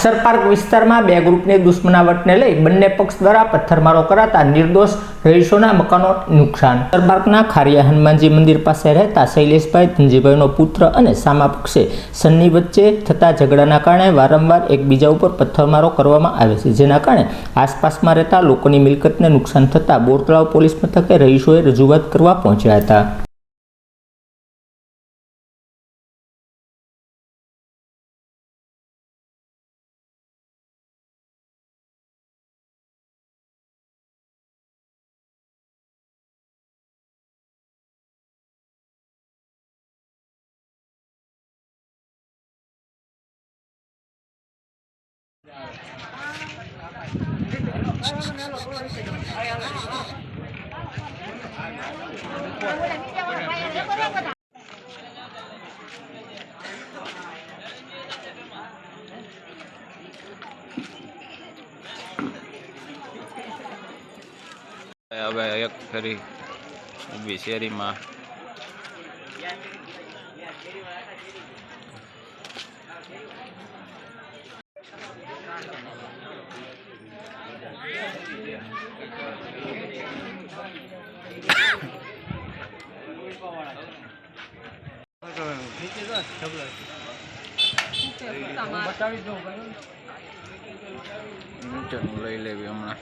અક્ષર park વિસ્તારમાં બે ગ્રુપની દુશ્મનાવટને લઈ બંને પક્ષ દ્વારા પથ્થરમારો કરાતા નિર્દોષ રહીશોના મકાનો નુકસાન। અક્ષર પાર્કના ખારિયા હનુમાનજી મંદિર પાસે રહેતા શૈલેષભાઈ ધનજીભાઈનો પુત્ર અને સામા પક્ષે સન્ની વચ્ચે થતા ઝઘડાના કારણે વારંવાર એકબીજા ઉપર પથ્થરમારો કરવામાં આવે છે, જેના કારણે આસપાસમાં રહેતા લોકોની મિલકતને નુકસાન થતા બોરતળાવ પોલીસ મથકે રહીશોએ રજૂઆત કરવા પહોંચ્યા હતા। હવે એક ફરી ઊભી શેરીમાં લઈ લેવી હમણાં।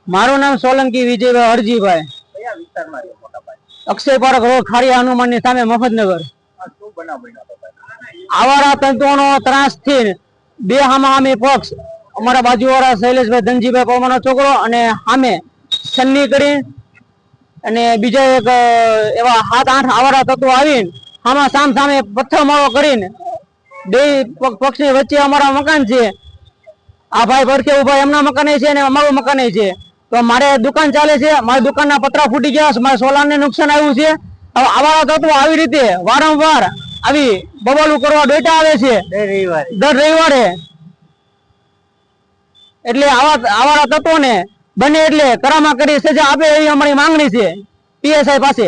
मारू नाम सोलंकी विजयभाई हरजीभाई। अक्षय पार्क रोड खारिया हनुमान सामे मफतनगर। आवारा तंतुओनो त्रास थी बे हामाहामी पक्ष अमरा बाजूवाळा शैलेषभाई धनजीभाई पवारनो छोकरो अने हामे सन्नी करी अने बीजा एक एवा 7-8 आवारा तत्वो आवीने हामा साम सामे पत्थरमारो करीने बे पक्षनी वच्चे अमरा मकान छे। आ भाई भरके उभा एमना मकाने छे ने अमारुं मकाने छे। तो मारे दुकान चाले छे, मारी दुकानना पतरा फूटी गया, मारे सोलारने नुकसान आव्युं छे। હવે આવા તત્વો આવી રીતે વારંવાર આવી બબાલું કરવા ડોટા આવે છે દર રવિવારે। એટલે આવા તત્વોને બને એટલે કરામા કરી સજા આપે એવી અમારી માંગણી છે પીએસઆઈ પાસે।